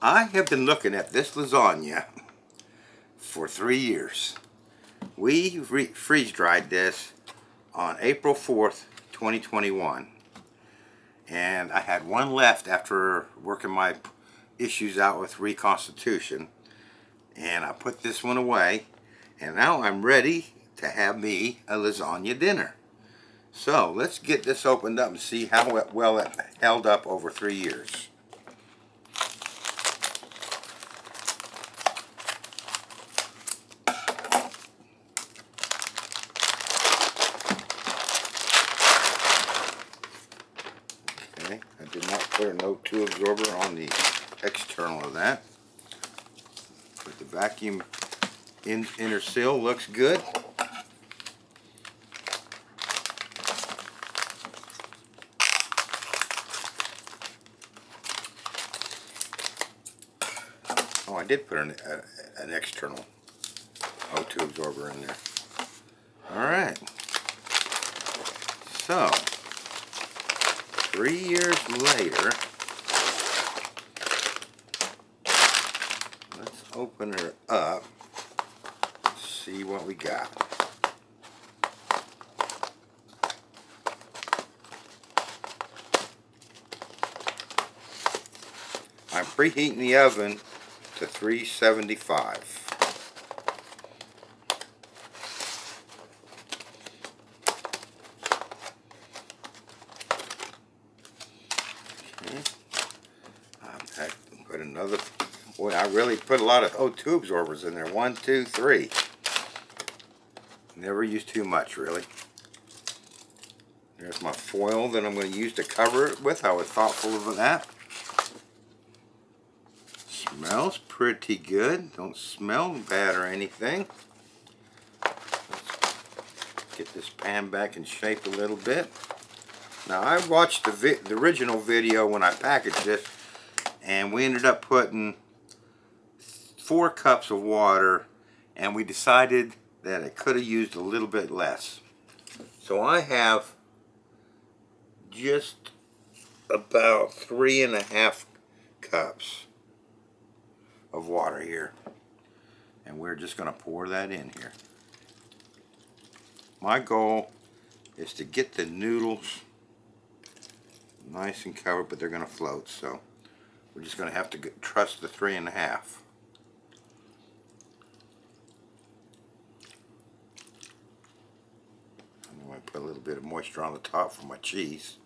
I have been looking at this lasagna for 3 years. We freeze-dried this on April 4th, 2021. And I had one left after working my issues out with reconstitution. And I put this one away. And now I'm ready to have me a lasagna dinner. So let's get this opened up and see how well it held up over 3 years. Okay, I did not put an O2 absorber on the external of that. But the vacuum inner seal looks good. Oh, I did put an external O2 absorber in there. Alright. So, 3 years later, let's open her up, see what we got. I'm preheating the oven to 375. I put another, boy, I really put a lot of O2 absorbers in there. 1, 2, 3. Never use too much, really. There's my foil that I'm going to use to cover it with. I was thoughtful of that. Smells pretty good. Don't smell bad or anything. Let's get this pan back in shape a little bit. Now, I watched the original video when I packaged it, and we ended up putting 4 cups of water, and we decided that it could have used a little bit less. So I have just about 3.5 cups of water here, and we're just going to pour that in here. My goal is to get the noodles nice and covered, but they're going to float, so we're just going to have to trust the 3.5. I'm going to put a little bit of moisture on the top for my cheese.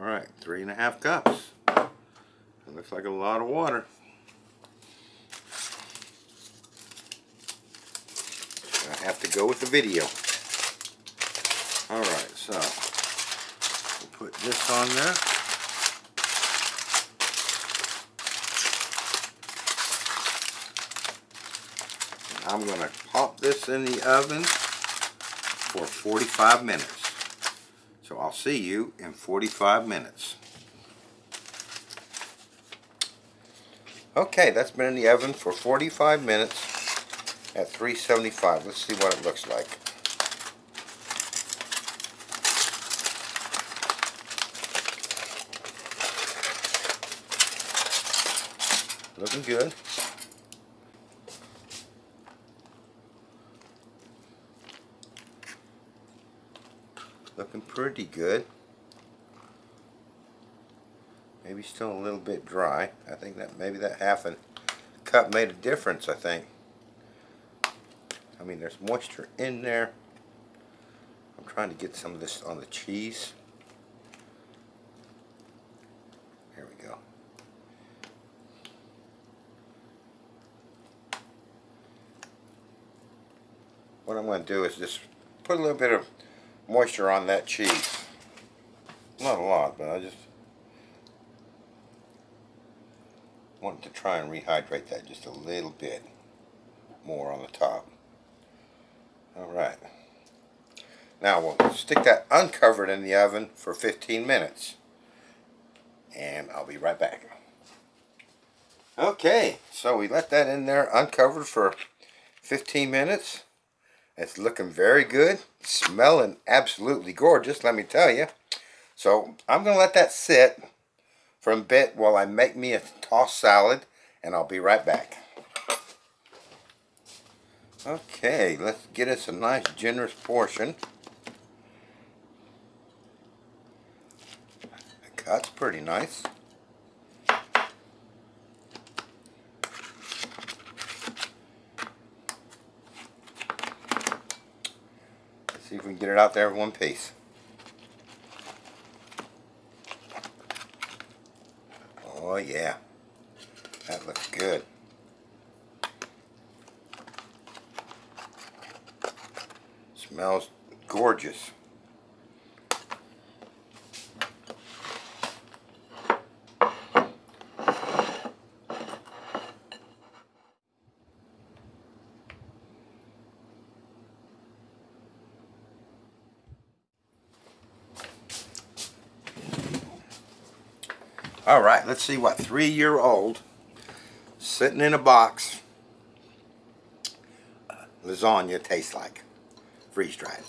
Alright, 3.5 cups. It looks like a lot of water. I have to go with the video. Alright, so we'll put this on there. And I'm going to pop this in the oven for 45 minutes. So I'll see you in 45 minutes. Okay, that's been in the oven for 45 minutes at 375. Let's see what it looks like. Looking good. Looking pretty good. Maybe still a little bit dry. I think that maybe that half a cup made a difference, I think. I mean, there's moisture in there. I'm trying to get some of this on the cheese. Here we go. What I'm going to do is just put a little bit of moisture on that cheese. Not a lot, but I just wanted to try and rehydrate that just a little bit more on the top. Alright. Now we'll stick that uncovered in the oven for 15 minutes. And I'll be right back. Okay, so we let that in there uncovered for 15 minutes. It's looking very good, smelling absolutely gorgeous, let me tell you. So I'm going to let that sit for a bit while I make me a tossed salad, and I'll be right back. Okay, let's get us a nice generous portion. The cut's pretty nice. Let's see if we can get it out there in one piece. Oh yeah, that looks good. Smells gorgeous. All right, let's see what 3-year-old sitting in a box lasagna tastes like, freeze-dried.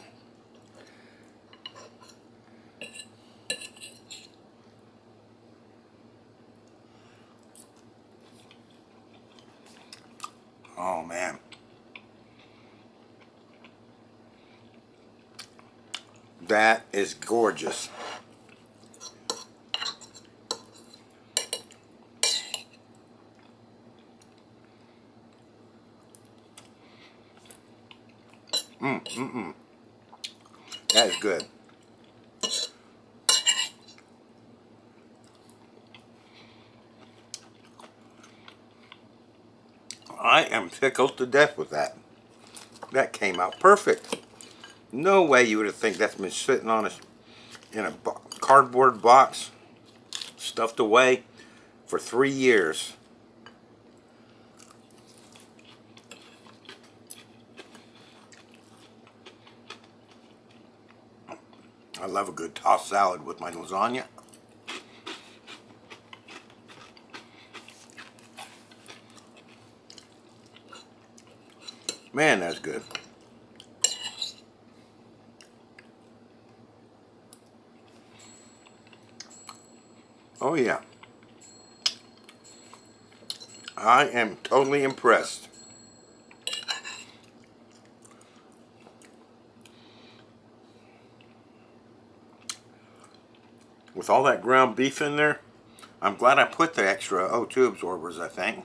Oh man, that is gorgeous. That is good. I am tickled to death with that. That came out perfect. No way you would have think that's been sitting on in a cardboard box, stuffed away for 3 years. I love a good tossed salad with my lasagna. Man, that's good. Oh yeah. I am totally impressed. With all that ground beef in there, I'm glad I put the extra O2 absorbers, I think.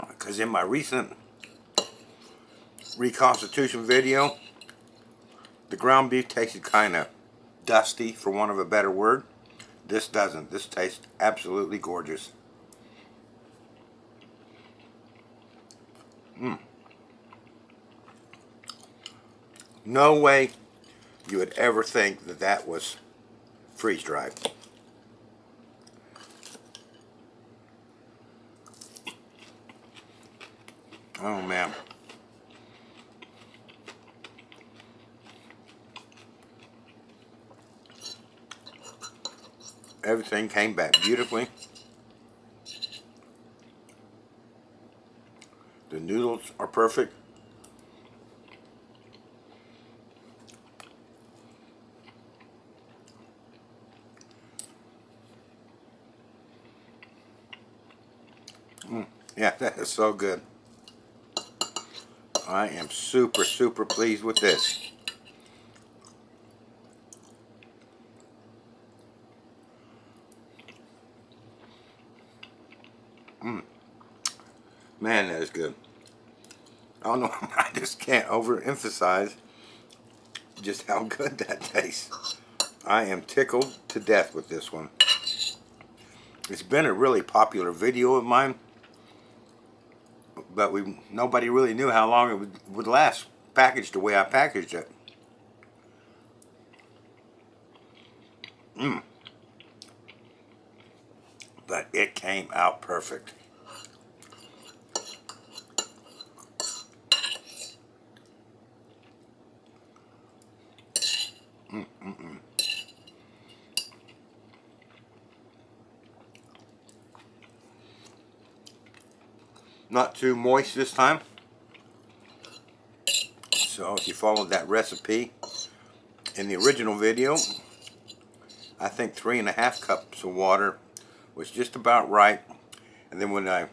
Because in my recent reconstitution video, the ground beef tasted kind of dusty, for want of a better word. This doesn't. This tastes absolutely gorgeous. No way you would ever think that that was freeze-dried. Oh man. Everything came back beautifully. The noodles are perfect. Yeah, that is so good. I am super, super pleased with this. Man, that is good. I don't know, I just can't overemphasize just how good that tastes. I am tickled to death with this one. It's been a really popular video of mine, but nobody really knew how long it would last packaged the way I packaged it. But it came out perfect. Not too moist this time. So if you followed that recipe in the original video, I think 3.5 cups of water was just about right. And then when I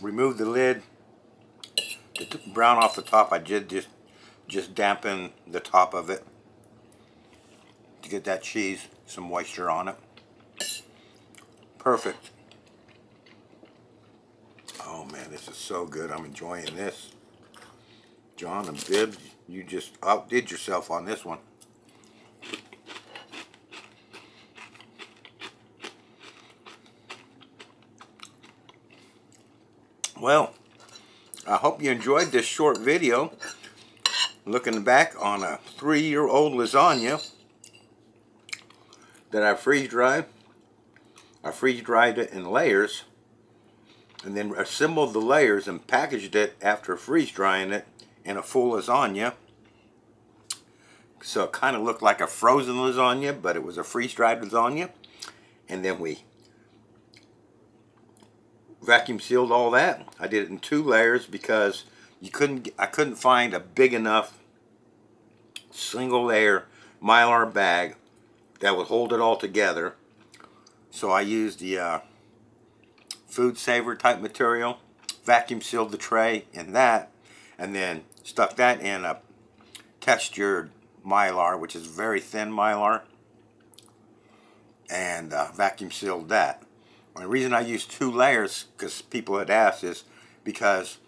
removed the lid to brown off the top, I did just dampen the top of it to get that cheese some moisture on it. Perfect. Oh man, this is so good. I'm enjoying this. John and Bibbs, you just outdid yourself on this one. Well, I hope you enjoyed this short video looking back on a 3-year-old lasagna that I freeze-dried. I freeze-dried it in layers and then assembled the layers and packaged it after freeze-drying it in a full lasagna. So it kind of looked like a frozen lasagna, but it was a freeze-dried lasagna. And then we vacuum sealed all that. I did it in 2 layers because I couldn't find a big enough single layer Mylar bag that would hold it all together. So I used the food saver type material, vacuum sealed the tray in that, and then stuck that in a textured Mylar, which is very thin Mylar, and vacuum sealed that. And the reason I used 2 layers, because people had asked, is because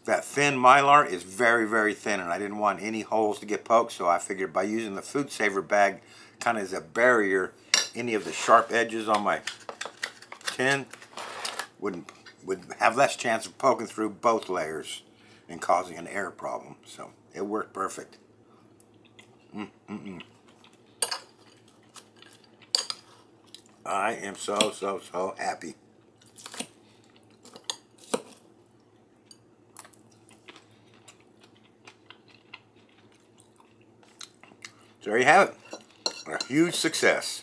that thin Mylar is very, very thin, and I didn't want any holes to get poked, so I figured by using the food saver bag kind of as a barrier, any of the sharp edges on my tin would have less chance of poking through both layers and causing an air problem. So it worked perfect. I am so happy. So there you have it. A huge success.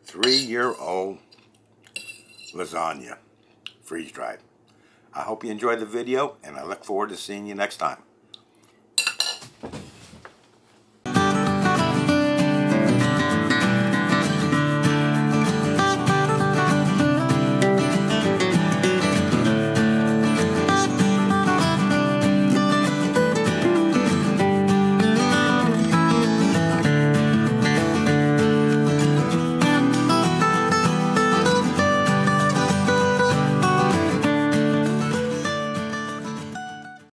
3-year-old lasagna, freeze-dried. I hope you enjoyed the video, and I look forward to seeing you next time.